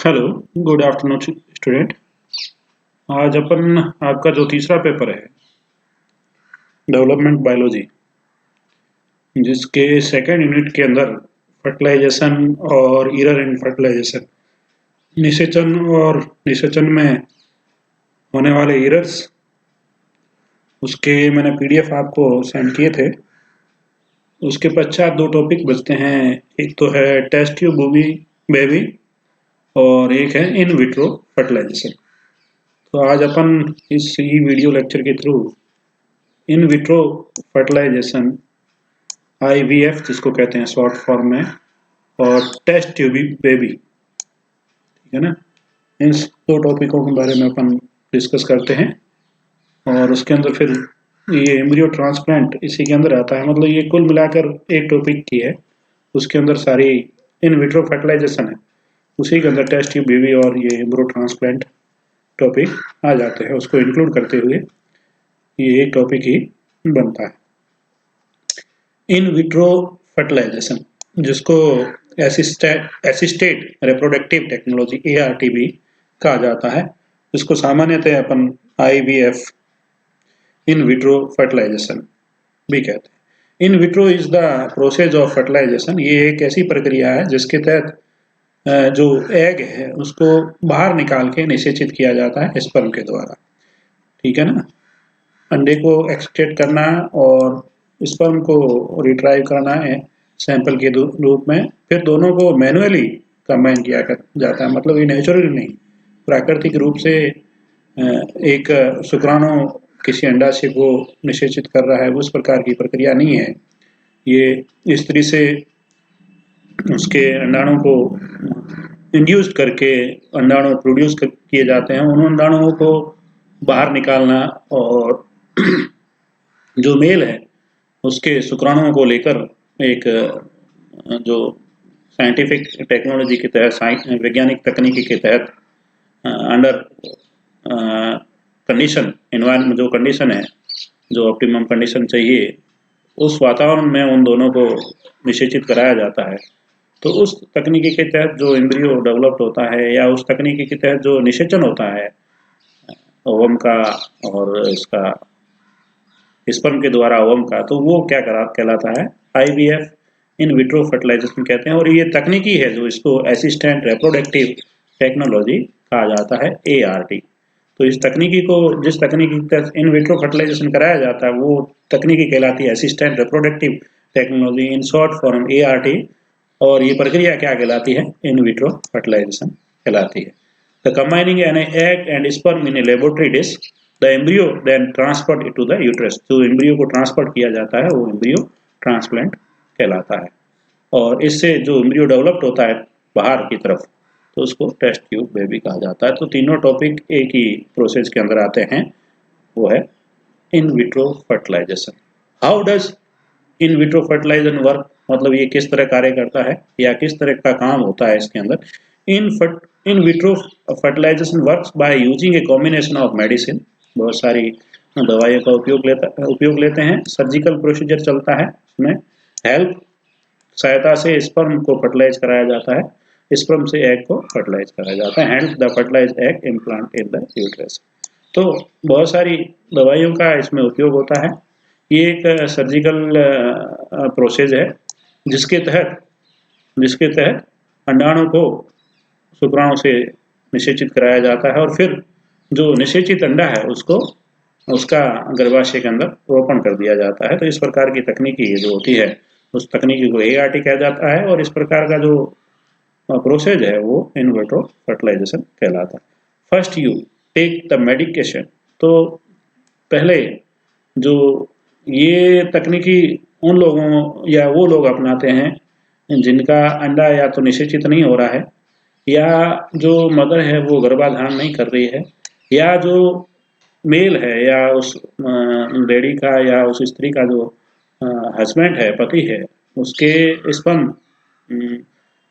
Hello, good afternoon student. आज अपन आपका जो तीसरा पेपर है डेवलपमेंट बायोलॉजी, जिसके सेकेंड यूनिट के अंदर फर्टिलाइजेशन और ईरर इन फर्टिलाइजेशन, निषेचन और निषेचन में होने वाले ईरर्स, उसके मैंने पीडीएफ आपको सेंड किए थे। उसके पश्चात दो टॉपिक बचते हैं, एक तो है टेस्ट ट्यूब बेबी और एक है इन विट्रो फर्टिलाइजेशन। तो आज अपन इस वीडियो लेक्चर के through in vitro fertilization, IVF जिसको कहते हैं शॉर्ट फॉर्म में, और टेस्ट ट्यूब बेबी, ठीक है ना, इन दो टॉपिकों के बारे में अपन डिस्कस करते हैं। और उसके अंदर फिर ये एम्ब्रियो ट्रांसप्लांट इसी के अंदर आता है, मतलब ये कुल मिलाकर एक टॉपिक की है। उसके अंदर सारी इन विट्रो फर्टिलाइजेशन है, उसी के अंदर टेस्ट ट्यूब बेबी और ये एम्ब्रियो ट्रांसप्लांट टॉपिक आ जाते हैं। उसको इंक्लूड करते हुए ये एक टॉपिक ही बनता है। इन विट्रो फर्टिलाइजेशन, जिसको एसिस्टेड रिप्रोडक्टिव टेक्नोलॉजी ART भी कहा जाता है, जिसको सामान्यतः अपन IVF इन विट्रो फर्टिलाइजेशन भी कहते हैं। In vitro is the process of fertilization. ये एक ऐसी प्रक्रिया है जिसके तहत जो एग है उसको बाहर निकाल के निषेचित किया जाता है स्पर्म के द्वारा, ठीक है ना। अंडे को एक्सट्रैक्ट करना और स्पर्म को रिट्राइव करना है सैंपल के रूप में, फिर दोनों को मैनुअली कंबाइन किया जाता है। मतलब ये नेचुरली नहीं, प्राकृतिक रूप से एक शुक्राणु किसी अंडाशय को निषेचित कर रहा है, उस प्रकार की प्रक्रिया नहीं है। ये स्त्री से उसके अंडाणु को इंड्यूस्ड करके अंडाणु प्रोड्यूस किए जाते हैं। उन अंडाणुओं को बाहर निकालना और जो मेल है उसके शुक्राणुओं को लेकर एक जो साइंटिफिक टेक्नोलॉजी के तहत, वैज्ञानिक तकनीकी के तहत अंडर कंडीशन एनवायरमेंट, जो कंडीशन है, जो ऑप्टिमम कंडीशन चाहिए, उस वातावरण में उन दोनों को निषेचित कराया जाता है। तो उस तकनीकी के तहत जो एम्ब्रियो डेवलप्ड होता है, या उस तकनीकी के तहत जो निषेचन होता है ओवम का और इसका स्पर्म के द्वारा ओवम का, तो वो क्या कहलाता है, IVF इन विट्रो फर्टिलाइजेशन कहते हैं। और ये तकनीकी है जो इसको असिस्टेंट रिप्रोडक्टिव टेक्नोलॉजी कहा जाता है, ART। तो इस तकनीकी को, जिस तकनीकी के तहत इन विट्रो फर्टिलाइजेशन कराया जाता है, वो तकनीकी कहलाती है assistant reproductive technology, in short form ART। और ये प्रक्रिया क्या कहलाती है, इन विट्रो फर्टिलाइजेशन कहलाती है। The combining an egg and sperm in a laboratory dish, the embryo then transferred to the uterus. जो एम्ब्रियो को ट्रांसफर किया जाता है वो एम्ब्रियो ट्रांसप्लांट कहलाता है। और इससे जो एम्ब्रियो डेवलप्ड होता है बाहर की तरफ, तो उसको टेस्ट ट्यूब बेबी कहा जाता है। तो तीनों टॉपिक एक ही प्रोसेस के अंदर आते हैं, वो है in vitro fertilization. How does in vitro fertilization work, मतलब ये किस तरह कार्य करता है या किस तरह का काम होता है इसके अंदर। In vitro fertilization works by using a combination of medicine. बहुत सारी दवाइयों का उपयोग लेते हैं। सर्जिकल प्रोसीजर चलता है इसमें। हेल्प सहायता से स्पर्म को फर्टिलाइज कराया जाता है, स्पर्म से एग को फर्टिलाइज कराया जाता है। Help the fertilize egg implant in the uterus. तो बहुत सारी दवाइयों का इसमें उपयोग होता है। ये एक सर्जिकल प्रोसेस है जिसके तहत अंडाणु को शुक्राणु से निषेचित कराया जाता है, और फिर जो निषेचित अंडा है उसको उसका गर्भाशय के अंदर रोपण कर दिया जाता है। तो इस प्रकार की तकनीकी जो होती है, उस तकनीकी को ART कहा जाता है। और इस प्रकार का जो प्रोसेस है वो इन विट्रो फर्टिलाइजेशन कहलाता है। First you take the medication. तो पहले जो ये तकनीकी उन लोगों या वो लोग अपनाते हैं जिनका अंडा या तो निषेचित नहीं हो रहा है, या जो मदर है वो गर्भाधान नहीं कर रही है, या जो मेल है या उस लेडी का या उस स्त्री का जो हस्बैंड है, पति है, उसके स्पर्म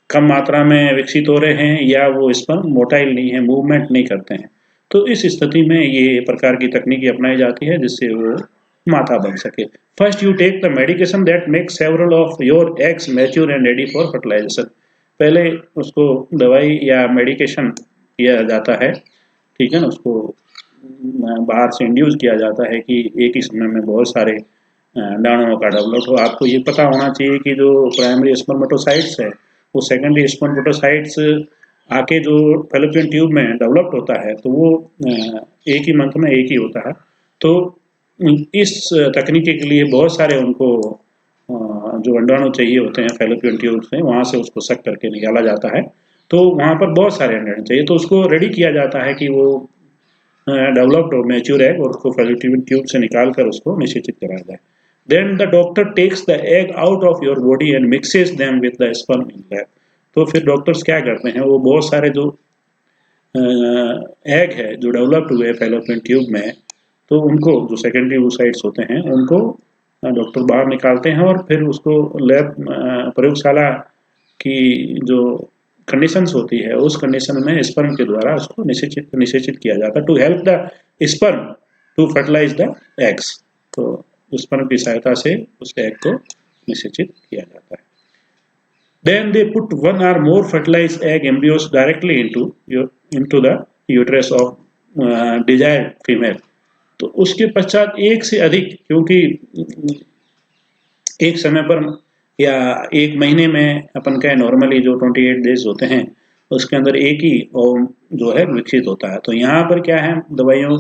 कम मात्रा में विकसित हो रहे हैं, या वो स्पर्म मोटाइल नहीं है, मूवमेंट नहीं करते हैं। तो इस स्थिति में ये प्रकार की तकनीकी अपनाई जाती है जिससे वो माता बन सके। First you take the medication that make several of your eggs mature and ready for fertilization. पहले उसको दवाई या मेडिकेशन किया जाता है, ठीक है ना, उसको बाहर से इंड्यूस किया जाता है कि एक ही समय में बहुत सारे दानों का डेवलप हो। आपको ये पता होना चाहिए कि जो प्राइमरी स्पर्मेटोसाइट्स है वो सेकेंडरी स्पर्मेटोसाइट्स आके जो फैलोपियन ट्यूब में डेवलप्ड होता है तो वो एक ही मंथ में एक ही होता है। तो इस तकनीकी के लिए बहुत सारे उनको जो अंडाणु चाहिए होते हैं फैलोपियन ट्यूब से, वहाँ से उसको सक करके निकाला जाता है। तो वहाँ पर बहुत सारे अंडाणु चाहिए, तो उसको रेडी किया जाता है कि वो डेवलप्ड और मैच्योर एग और उसको फैलोपियन ट्यूब से निकाल कर उसको निषेचित कराया जाए। Then the doctor takes the egg out of your body and mixes them with the sperm in lab. तो फिर डॉक्टर्स क्या करते हैं, वो बहुत सारे जो एग है जो डेवलप्ड हुए फैलोपियन ट्यूब में, तो उनको जो सेकेंडरी oocytes होते हैं उनको डॉक्टर बाहर निकालते हैं और फिर उसको लैब प्रयोगशाला की जो कंडीशंस होती है उस कंडीशन में स्पर्म के द्वारा उसको निषेचित किया जाता है to help the sperm to fertilize the eggs. तो स्पर्म की सहायता से उस एग को निषेचित किया जाता है। Then they put one or more fertilized egg embryos directly into the uterus of desired female। तो उसके पश्चात एक से अधिक, क्योंकि एक समय पर या एक महीने में अपन कहें नॉर्मली जो 28 डेज होते हैं उसके अंदर एक ही ओवम जो है विकसित होता है। तो यहाँ पर क्या है, दवाइयों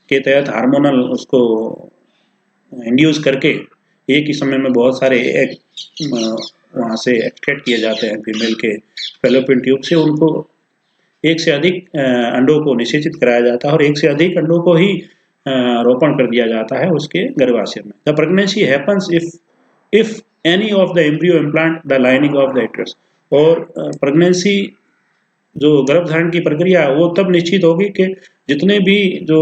के तहत हार्मोनल उसको इंड्यूस करके एक ही समय में बहुत सारे एग वहाँ से एक्सट्रैक्ट किए जाते हैं फीमेल के फैलोपियन ट्यूब से। उनको एक से अधिक अंडों को निषेचित कराया जाता है और एक से अधिक अंडों को ही रोपण कर दिया जाता है उसके गर्भाशय में। The pregnancy happens if any of the embryo implant the lining of the uterus. और प्रेगनेंसी जो गर्भधारण की प्रक्रिया वो तब निश्चित होगी कि जितने भी जो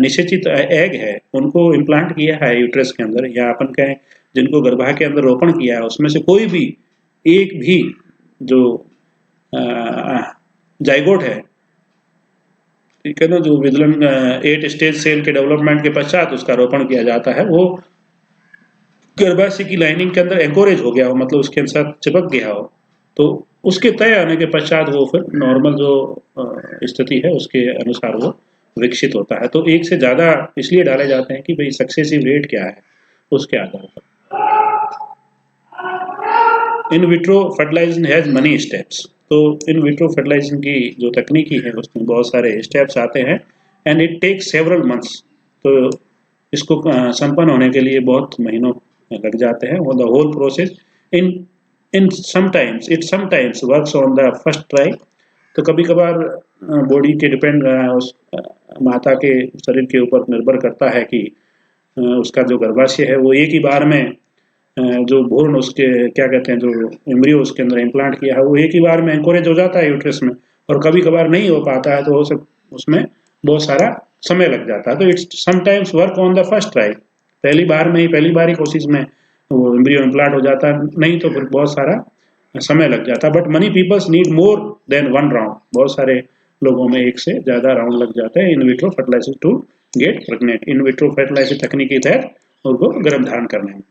निषेचित एग है उनको इम्प्लांट किया है यूट्रस के अंदर या अपन कहें जिनको गर्भा के अंदर रोपण किया है उसमें से कोई भी एक भी जो जाइगोट है, ठीक है ना, जो विदलन 8 स्टेज सेल के डेवलपमेंट के पश्चात उसका रोपण किया जाता है, वो गर्भाशय की लाइनिंग के अंदर एंकोरेज हो गया हो, मतलब उसके साथ चिपक गया हो, तो उसके तय आने के पश्चात वो फिर नॉर्मल जो स्थिति है उसके अनुसार वो विकसित होता है। तो एक से ज़्यादा इसलिए डाले जाते हैं कि भाई सक्सेसिव रेट क्या है उसके आधार पर। In vitro fertilization has many steps. तो इन विट्रो फर्टिलाइजेशन की जो तकनीकी है उसमें बहुत सारे स्टेप्स आते हैं and it takes several months. तो इसको संपन्न होने के लिए बहुत महीनों लग जाते हैं। The whole process in sometimes works on the first try. तो कभी कभार बॉडी के डिपेंड उस माता के शरीर के ऊपर निर्भर करता है कि उसका जो गर्भाशय है वो एक ही बार में जो भ्रूण उसके क्या कहते हैं जो एम्ब्रियो उसके अंदर इम्प्लांट किया है वो एक ही बार में एंकोरेज हो जाता है यूट्रस में, और कभी कभार नहीं हो पाता है तो उसमें बहुत सारा समय लग जाता है। तो it's sometimes work on the first try. पहली बार ही कोशिश में वो एम्ब्रियो इम्प्लांट हो जाता है, नहीं तो फिर बहुत सारा समय लग जाता है। But many peoples need more than one round. बहुत सारे लोगों में एक से ज़्यादा राउंड लग जाते हैं in vitro fertilization to get pregnant. In vitro fertilization तकनीक के तहत उनको गर्भधारण करने में।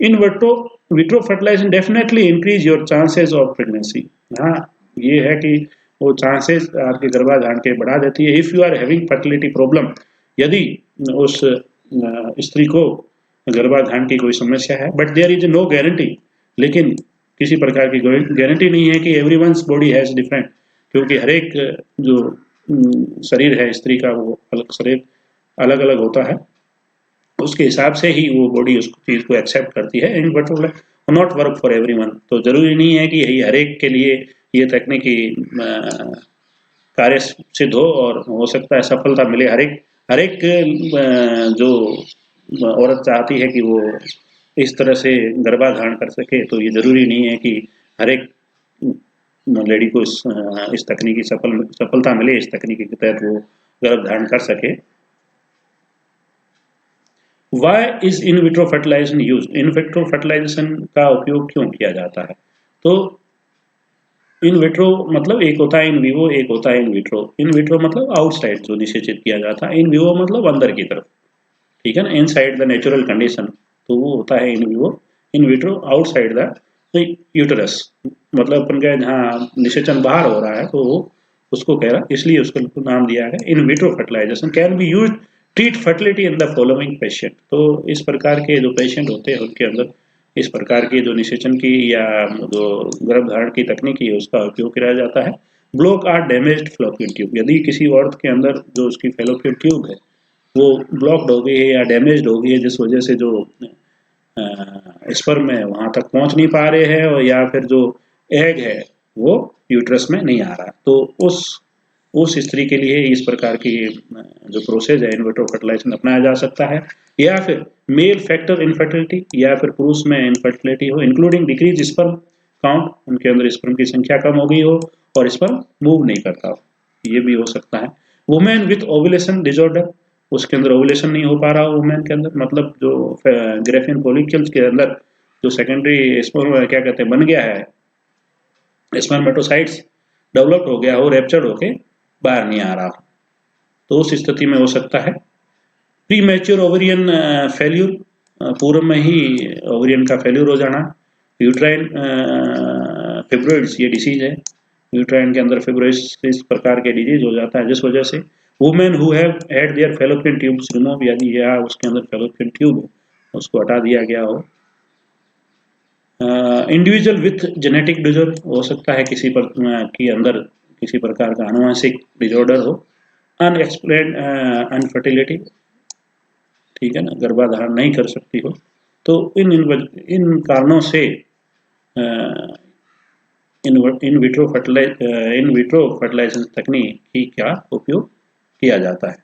In vitro fertilization definitely increase your chances of pregnancy. हाँ, ये है कि वो चांसेस आपके गर्भाधारण के बढ़ा देती है। If you are having fertility problem, यदि उस स्त्री को गर्भाधारण की कोई समस्या है, but there is no guarantee, लेकिन किसी प्रकार की गारंटी नहीं है कि एवरीवन्स बॉडी हैज डिफरेंट, क्योंकि हर एक जो शरीर है स्त्री का वो शरीर अलग अलग होता है, उसके हिसाब से ही वो बॉडी उस चीज़ को एक्सेप्ट करती है। In but not work for everyone. तो जरूरी नहीं है कि यही हर एक के लिए ये तकनीकी कार्य सिद्ध हो, और हो सकता है सफलता मिले। हर एक जो औरत चाहती है कि वो इस तरह से गर्भाधारण कर सके, तो ये जरूरी नहीं है कि हर एक लेडी को इस तकनीकी सफलता मिले, इस तकनीकी के तहत वो गर्भधारण कर सके। Why is in vitro fertilization used? In vitro fertilization का उपयोग क्यों किया जाता है? तो इन विट्रो मतलब एक होता है इन विवो, एक होता है इन विट्रो। इन विट्रो मतलब आउटसाइड जो निषेचित किया जाता है, इन विवो मतलब अंदर की तरफ, ठीक है ना, इनसाइड द नेचुरल कंडीशन, तो वो होता है in vivo. In vitro outside the uterus, मतलब अपन कहें जहाँ निषेचन बाहर हो रहा है तो वो उसको कह रहा, इसलिए उसको नाम दिया है in vitro fertilization can be use treat fertility in the following patient. तो इस प्रकार के जो पेशेंट होते हैं उनके अंदर इस प्रकार की जो निषेचन की या जो गर्भधारण की तकनीक है उसका उपयोग किया जाता है। Block or damaged fallopian tube, यदि किसी औरत के अंदर जो उसकी फैलोपियन ट्यूब है वो ब्लॉक्ड हो गई है या डैमेज्ड हो गई है, जिस वजह से जो स्पर्म में वहां तक पहुंच नहीं पा रहे हैं, और या फिर जो एग है वो यूट्रस में नहीं आ रहा, तो उस स्त्री के लिए इस प्रकार की जो प्रोसेस है इन विट्रो फर्टिलाइजेशन अपनाया जा सकता है। या फिर मेल फैक्टर इनफर्टिलिटी, या फिर पुरुष में इनफर्टिलिटी हो इंक्लूडिंग डिक्रीज स्पर्म काउंट, उनके अंदर स्पर्म की संख्या कम हो गई हो और स्पर्म मूव नहीं करता हो, ये भी हो सकता है। वुमेन विथ ओवुलेशन डिसऑर्डर, उसके अंदर ओवुलेशन नहीं हो पा रहा वुमेन के अंदर, मतलब जो ग्रेफिन फॉलिकल्स के अंदर जो सेकेंडरी स्पर्म क्या कहते हैं बन गया है, स्पर्मेटोसाइट्स डेवलप हो गया हो, रैप्चर्ड होके बाहर नहीं आ रहा, तो उस स्थिति में हो सकता है। प्री मैच्योर ओवरियन फेल्यूर, पूर्व में ही ओवरियन का फेल्यूर हो जाना। यूट्राइन फिब्रोइड्स, ये डिसीज है, यूट्राइन के अंदर फिब्रोइड्स इस प्रकार के डिजीज हो जाता है जिस वजह से women who have had there fallopian tubes remove, यदि या उसके अंदर फैलोपियन ट्यूब है उसको हटा दिया गया हो। इंडिविजुअल विथ जेनेटिक डिसऑर्डर, हो सकता है किसी पर के अंदर किसी प्रकार का आनुवंशिक डिसऑर्डर हो। अनएक्सप्लेन्ड अनफर्टिलिटी, ठीक है ना, गर्भाधारण नहीं कर सकती हो, तो इन कारणों से इन विट्रो फर्टिलाइजेशन तकनीक की क्या उपयोग किया जाता है।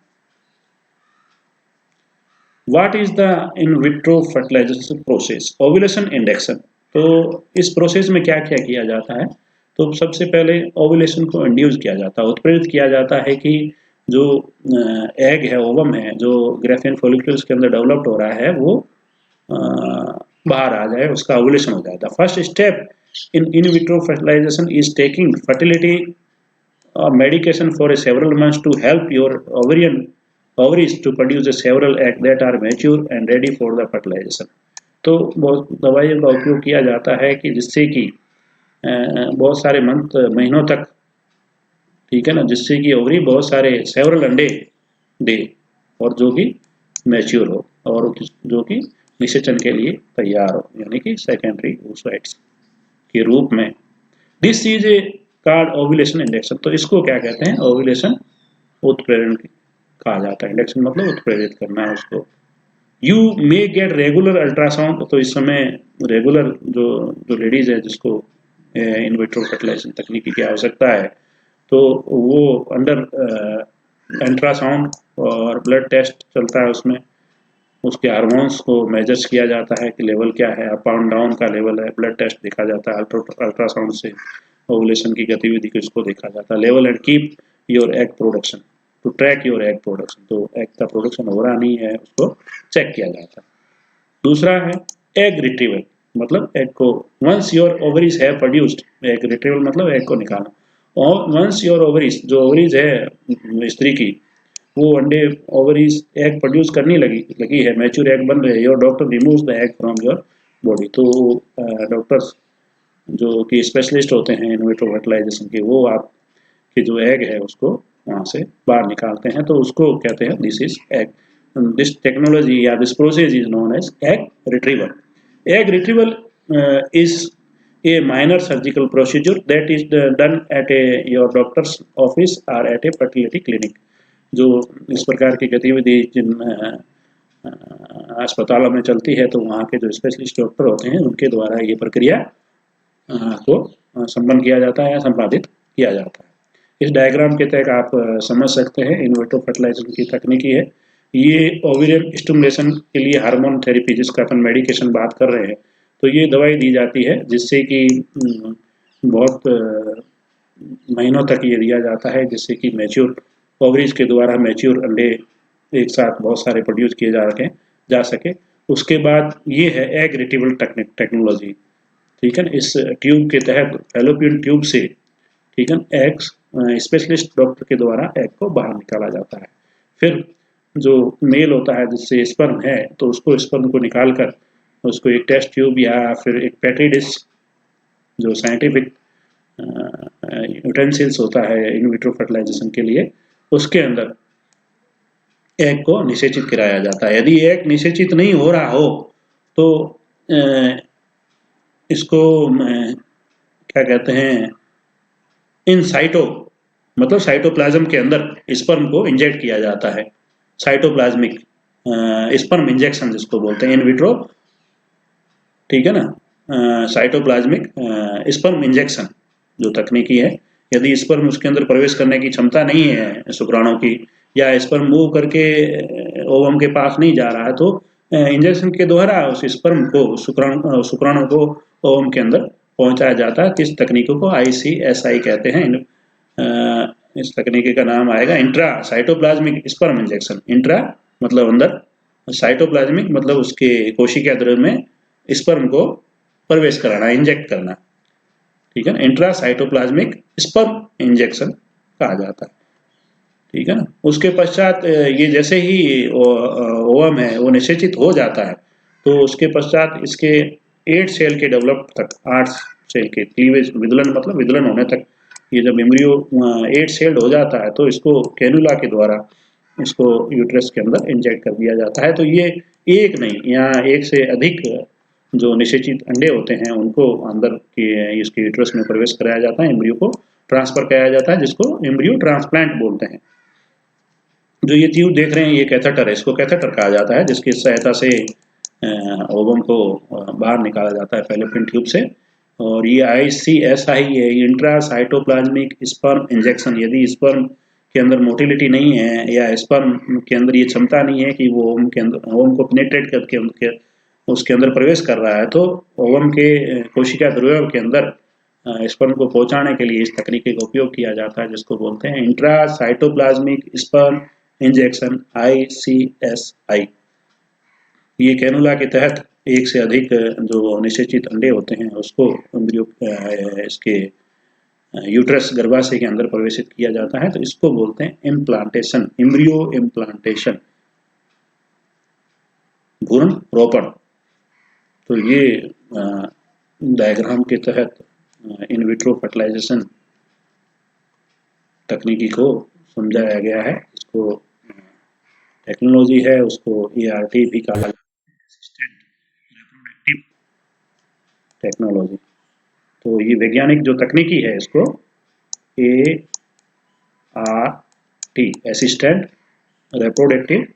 What is the in vitro fertilization process, ovulation induction. तो इस प्रोसेस में क्या क्या किया जाता है, तो सबसे पहले ओव्यूलेशन को इंड्यूस किया जाता है, उत्प्रेरित किया जाता है कि जो एग है, ओवम है, जो ग्रेफिन फॉलिकल्स के अंदर डेवलप्ड हो रहा है वो बाहर आ जाए, उसका ओव्यूलेशन हो जाए। The first step in vitro fertilization is taking fertility medication for a several months to help your ovaries to produce a several eggs that are mature and ready for the fertilization। तो बहुत दवाइयों का उपयोग किया जाता है कि जिससे कि बहुत सारे महीनों तक, ठीक है ना, जिससे कि ओवरी बहुत सारे सेवरल अंडे दे और जो कि मैच्योर हो और जो कि निषेचन के लिए तैयार हो, यानी कि सेकेंडरी oocytes के रूप में। This is a card ovulation induction, तो इसको क्या कहते हैं, ओव्यूलेशन उत्प्रेरण कहा जाता है। इंडक्शन मतलब उत्प्रेरित करना है उसको। You may gate regular ultrasound, तो इस समय रेगुलर जो लेडीज है जिसको इन विट्रो फर्टिलाइजेशन तकनीकी की आवश्यकता है, तो वो अंडर अल्ट्रासाउंड और ब्लड टेस्ट चलता है, उसमें उसके हार्मोन्स को मेजर्स किया जाता है कि लेवल क्या है, अप एंड डाउन का लेवल है, ब्लड टेस्ट देखा जाता है, अल्ट्रासाउंड से ओवुलेशन की गतिविधि को इसको देखा जाता है। Level and keep your egg production to track your egg production, तो एग का प्रोडक्शन हो रहा नहीं है उसको चेक किया जाता है। दूसरा है एग रिट्रीवल, मतलब एग को वंस योर ओवरीज है प्रोड्यूस्ड, एग रिट्रीवल मतलब एग को निकालना, और वंस योर ओवरीज, जो ओवरीज है स्त्री की, वो अंडे ओवरीज एग प्रोड्यूस करने लगी है, मैच्योर एग बन रहे हैं, your doctor removes the egg from your body, तो डॉक्टर्स जो कि स्पेशलिस्ट होते हैं इन विट्रो फर्टिलाइजेशन के, वो आपके जो एग है उसको वहाँ से बाहर निकालते हैं, तो उसको कहते हैं this is egg, this technology या this process is known as egg retrieval. Egg retrieval is a minor surgical procedure that is done at your doctor's office or at a fertility clinic। जो इस प्रकार की गतिविधि जिन अस्पतालों में चलती है, तो वहाँ के जो स्पेशलिस्ट डॉक्टर होते हैं उनके द्वारा ये प्रक्रिया को संपन्न किया जाता है या संपादित किया जाता है। इस डायग्राम के तहत आप समझ सकते हैं इन विट्रो फर्टिलाइजेशन की तकनीकी है। ये ओवेरियन स्टिमुलेशन के लिए हार्मोन थेरेपी, जिसका अपन मेडिकेशन बात कर रहे हैं, तो ये दवाई दी जाती है जिससे कि बहुत महीनों तक ये दिया जाता है, जिससे कि मैच्योर ओवरीज के द्वारा मैच्योर अंडे एक साथ बहुत सारे प्रोड्यूस किए जा सके। उसके बाद ये है एग रिट्रीवल टेक्नोलॉजी, ठीक है ना, इस ट्यूब के तहत फैलोपियन ट्यूब से, ठीक है, एग्स स्पेशलिस्ट डॉक्टर के द्वारा एग को बाहर निकाला जाता है। फिर जो मेल होता है जिससे स्पर्म है, तो उसको स्पर्म को निकाल कर उसको एक टेस्ट ट्यूब या फिर एक पेट्री डिश जो साइंटिफिक यूटेंसिल्स होता है इन विट्रो फर्टिलाइजेशन के लिए, उसके अंदर एग को निषेचित कराया जाता है। यदि एग निषेचित नहीं हो रहा हो तो इसको क्या कहते हैं, इन साइटो मतलब साइटोप्लाज्म के अंदर स्पर्म को इंजेक्ट किया जाता है। साइटोप्लाज्मिक स्पर्म इंजेक्शन जिसको बोलते हैं इन विट्रो, ठीक है ना। साइटोप्लाज्मिक स्पर्म इंजेक्शन जो तकनीकी है, यदि स्पर्म उसके अंदर प्रवेश करने की क्षमता नहीं है शुक्राणु की, या स्पर्म मूव करके ओवम के पास नहीं जा रहा है, तो इंजेक्शन के द्वारा उस स्पर्म को शुक्राणु को ओवम के अंदर पहुंचाया जाता है। इस तकनीकों को ICSI कहते हैं। इस तकनीकी का नाम आएगा intra cytoplasmic sperm injection. Intra मतलब अंदर, साइटोप्लाज्मिक मतलब उसके कोशिका द्रव्य में स्पर्म को प्रवेश कराना, इंजेक्ट करना, ठीक है ना। इंट्रा साइटोप्लाज्मिक स्पर्म इंजेक्शन कहा जाता है, ठीक है ना। उसके पश्चात ये जैसे ही ओवम है वो निषेचित हो जाता है, तो उसके पश्चात इसके 8 सेल के डेवलप तक, 8 सेल के क्लीवेज, विदलन मतलब विदलन होने तक, ये जब एम्ब्रियो 8 सेल्ड हो जाता है तो इसको कैनुला के द्वारा इसको यूट्रस के अंदर इंजेक्ट कर दिया जाता है। तो ये एक नहीं, यहाँ एक से अधिक जो निषेचित अंडे होते हैं उनको अंदर के इसके यूट्रस में प्रवेश कराया जाता है, एम्ब्रियो को ट्रांसफर कराया जाता है, जिसको एम्ब्रियो ट्रांसप्लांट बोलते हैं। जो ये ट्यूब देख रहे हैं ये कैथेटर है, इसको कैथेटर कहा जाता है, जिसकी सहायता से ओवम को बाहर निकाला जाता है फैलोपियन ट्यूब से। और ये ICSI है, इंट्रा साइटोप्लाज्मिक स्पर्म इंजेक्शन। यदि स्पर्म के अंदर मोटिलिटी नहीं है या स्पर्म के अंदर ये क्षमता नहीं है कि वो ओवम के अंदर, ओवम को पेनिट्रेट करके उसके अंदर प्रवेश कर रहा है, तो ओवम के कोशिका द्रव्य के अंदर स्पर्म को पहुंचाने के लिए इस तकनीक का उपयोग किया जाता है, जिसको बोलते हैं intra cytoplasmic sperm injection ICSI। ये कैनुला के तहत एक से अधिक जो निषेचित अंडे होते हैं उसको एम्ब्रियो इसके यूट्रस गर्भाशय के अंदर प्रवेशित किया जाता है, तो इसको बोलते हैं इम्प्लांटेशन, एम्ब्रियो इम्प्लांटेशन, भ्रूण रोपण। तो ये डायग्राम के तहत इन विट्रो फर्टिलाइजेशन तकनीकी को समझाया गया है। इसको टेक्नोलॉजी है, उसको ART भी कहा जाता है, असिस्टेंट रिप्रोडक्टिव टेक्नोलॉजी। तो ये वैज्ञानिक जो तकनीकी है इसको ART असिस्टेंट रिप्रोडक्टिव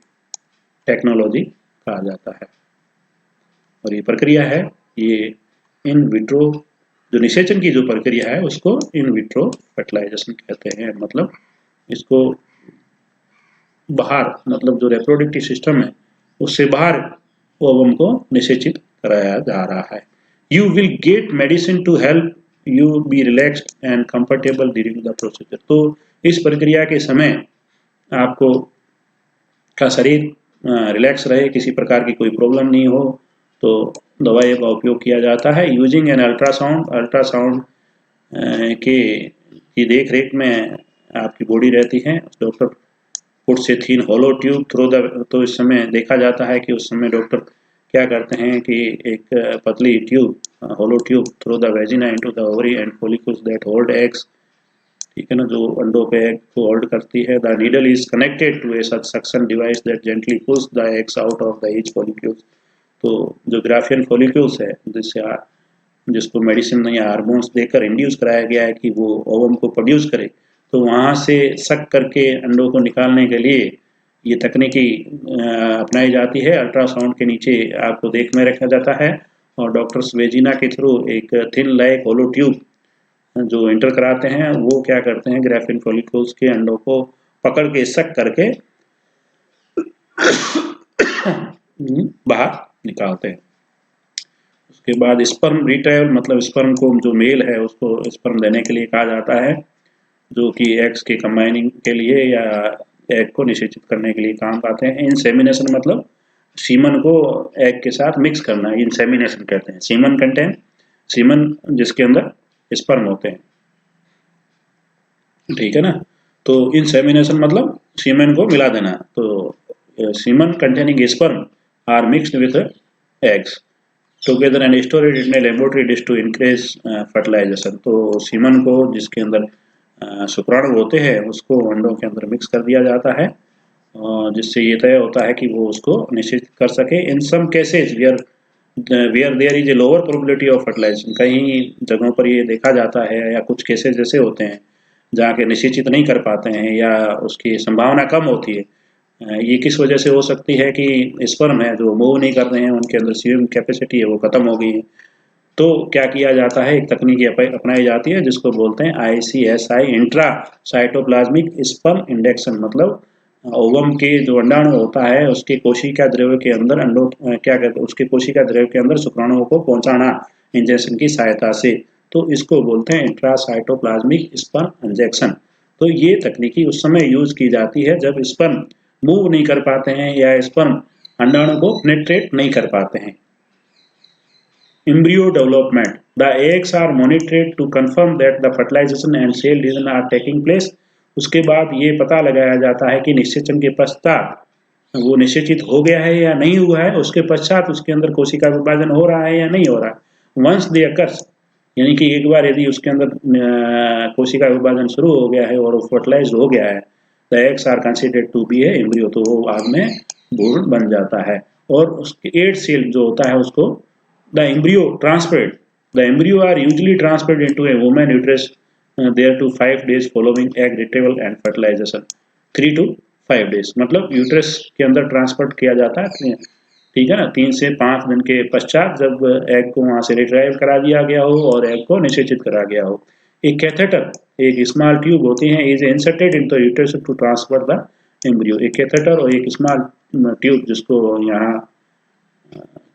टेक्नोलॉजी कहा जाता है। और ये प्रक्रिया है, ये इन विट्रो जो निषेचन की जो प्रक्रिया है उसको इन विट्रो फर्टिलाइजेशन कहते हैं। मतलब इसको बाहर, मतलब जो रिप्रोडक्टिव सिस्टम है उससे बाहर ओवम को निषेचित कराया जा रहा है। You will get medicine to help you be relaxed and comfortable during the procedure. तो इस प्रक्रिया के समय आपको का शरीर रिलैक्स रहे, किसी प्रकार की कोई प्रॉब्लम नहीं हो, तो दवाइयों का उपयोग किया जाता है। यूजिंग एन अल्ट्रासाउंड, अल्ट्रासाउंड की देख रेख में आपकी बॉडी रहती है। Doctor puts a thin hollow tube through the, तो इस समय देखा जाता है कि उस समय डॉक्टर क्या करते हैं कि एक पतली tube, hollow tube through the vagina into the ovary and follicles that hold eggs, ठीक है ना, जो अंडों पे एग को होल्ड करती है। The needle is connected to a suction device that gently push the eggs out of the each follicles. तो जो ग्राफियन फॉलिक्यूल्स है जिसको मेडिसिन या हार्मोन्स देकर इंड्यूस कराया गया है कि वो ओवम को प्रोड्यूस करे, तो वहाँ से सक करके अंडों को निकालने के लिए ये तकनीकी अपनाई जाती है। अल्ट्रासाउंड के नीचे आपको देख में रखा जाता है और डॉक्टर्स वेजिना के थ्रू एक थिन लाइक होलो ट्यूब जो इंटर कराते हैं, वो क्या करते हैं, ग्राफिन फॉलिक्यूल्स के अंडों को पकड़ के सक करके बाहर निकालते हैं। उसके बाद स्पर्म रिट्राइवल, मतलब स्पर्म को जो मेल है उसको स्पर्म देने के लिए कहा जाता है, जो कि एग्स के कंबाइनिंग के लिए या एग को निषेचित करने के लिए काम आते हैं। इंसेमिनेशन मतलब सीमन को एग के साथ मिक्स करना, इंसेमिनेशन कहते हैं। सीमन कंटेन, सीमन जिसके अंदर स्पर्म होते हैं, ठीक है ना। तो इंसेमिनेशन मतलब सीमन को मिला देना। तो semen containing sperm are mixed with eggs, together and storage in a laboratory dish to increase fertilization. तो सीमन को जिसके अंदर शुक्राणु होते हैं उसको अंडों के अंदर मिक्स कर दिया जाता है, जिससे ये तय होता है कि वो उसको निश्चित कर सके। In some cases where there is a lower probability of fertilization, कहीं जगहों पर ये देखा जाता है या कुछ केसेज ऐसे होते हैं जहाँ के निश्चित नहीं कर पाते हैं या उसकी संभावना कम होती है। ये किस वजह से हो सकती है कि स्पर्म है जो मूव नहीं कर रहे हैं, उनके अंदर स्विम कैपेसिटी है वो खत्म हो गई है। तो क्या किया जाता है, एक तकनीक अपनाई जाती है जिसको बोलते हैं ICSI, intra cytoplasmic sperm induction. मतलब ओवम के जो अंडाणु होता है उसके कोशिका द्रव्य के अंदर अंडों क्या कहते हैं उसके कोशिका द्रव्य के अंदर शुक्राणुओं को पहुंचाना इंजेक्शन की सहायता से, तो इसको बोलते हैं इंट्रा साइटोप्लाज्मिक स्पर्म इंजेक्शन। तो ये तकनीकी उस समय यूज की जाती है जब स्पर्म मूव नहीं कर पाते हैं या स्पर्म अंडाणु को पेनिट्रेट नहीं कर पाते हैं। Embryo development. The eggs are monitored to confirm that the fertilization and cell division are taking place. उसके बाद ये पता लगाया जाता है कि निषेचन के पश्चात वो निषेचित हो गया है या नहीं हुआ है, उसके पश्चात उसके अंदर कोशिका विभाजन हो रहा है या नहीं हो रहा है। वंस दे अकर्स, यानी कि एक बार यदि उसके अंदर कोशिका विभाजन शुरू हो गया है और वो फर्टिलाइज हो गया है, the eggs are considered to be a embryo, तो वो बाद में भ्रूण बन जाता है। और उसके 8 सेल जो होता है उसको the embryo transferred. The embryo are usually transferred into a woman uterus there to 5 days following egg retrieval and fertilization. 3 to 5 days, मतलब यूट्रस के अंदर ट्रांसफर किया जाता है, ठीक है ना, 3 से 5 दिन के पश्चात जब एग को वहां से रिट्राइव करा दिया गया हो और एग को निषेचित करा गया हो। एक कैथेटर, एक स्मॉल ट्यूब होती है, is inserted in the uterus to transfer the embryo. एक कैथेटर और एक स्मॉल ट्यूब जिसको यहाँ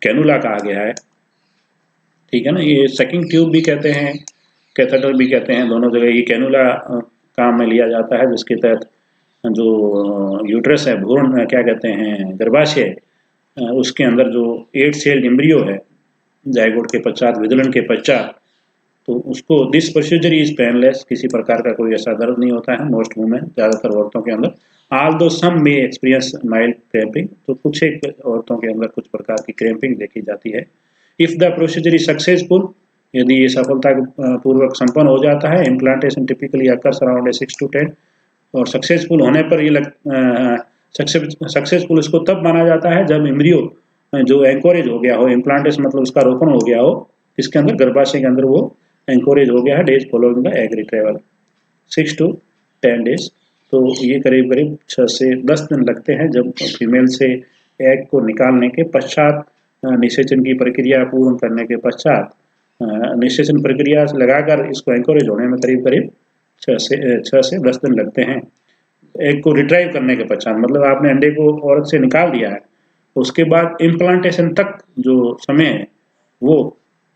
कैनुला कहा गया है, ठीक है ना, ये सकिंग ट्यूब भी कहते हैं, कैथेटर भी कहते हैं, दोनों जगह ये कैनुला काम में लिया जाता है, जिसके तहत जो यूट्रस है, भ्रूण क्या कहते हैं, गर्भाशय, उसके अंदर जो 8 सेल एम्ब्रियो है जायगोट के पश्चात, विदलन के पश्चात, तो उसको दिस प्रोसीजर इज पेनलेस, किसी प्रकार का कोई ऐसा दर्द नहीं होता है मोस्ट वुमेन, ज़्यादातर औरतों के अंदर। ऑल्दो सम में एक्सपीरियंस माइल्ड क्रैम्पिंग, तो कुछ एक औरतों के अंदर कुछ प्रकार की क्रैम्पिंग देखी जाती है। If the procedure is successful, यदि ये सफलता पूर्वक संपन्न हो जाता है, implantation typically occurs around 6 to 10, और सक्सेसफुल होने पर ये सक्सेसफुल इसको तब माना जाता है जब एम्ब्रियो जो एंकोरेज हो गया हो, इम्प्लांटेशन मतलब उसका रोपण हो गया हो, इसके अंदर गर्भाशय के अंदर वो एंकोरेज हो गया है, days following the egg retrieval 6 to 10 days. तो ये करीब करीब 6 से 10 दिन लगते हैं जब फीमेल से एग को निकालने के पश्चात, निषेचन की प्रक्रिया पूर्ण करने के पश्चात, निषेचन प्रक्रिया लगाकर इसको एंकोरेज होने में करीब करीब 6 से 10 दिन लगते हैं। एग को रिट्राइव करने के पश्चात, मतलब आपने अंडे को औरत से निकाल दिया है, उसके बाद इम्प्लांटेशन तक जो समय है वो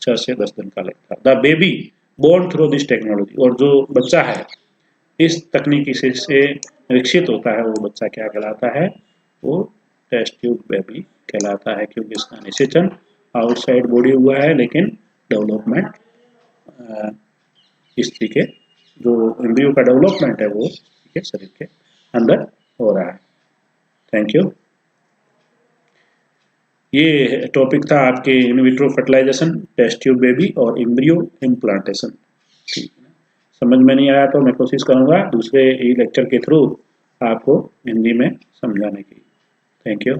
6 से 10 दिन का लगता है। The baby born through this technology, और जो बच्चा है इस तकनीकी से विकसित होता है, वो बच्चा क्या कहलाता है, वो टेस्ट ट्यूब बेबी कहलाता है, क्योंकि इसका निषेचन आउटसाइड बॉडी हुआ है लेकिन डेवलपमेंट स्त्री के जो एम्ब्रियो का डेवलपमेंट है वो के शरीर के अंदर हो रहा है। Thank you. ये टॉपिक था आपके in vitro fertilization, test tube baby और एम्ब्रियो इम्प्लांटेशन। ठीक है, समझ में नहीं आया तो मैं कोशिश करूंगा दूसरे ई लेक्चर के थ्रू आपको हिंदी में समझाने की। Thank you.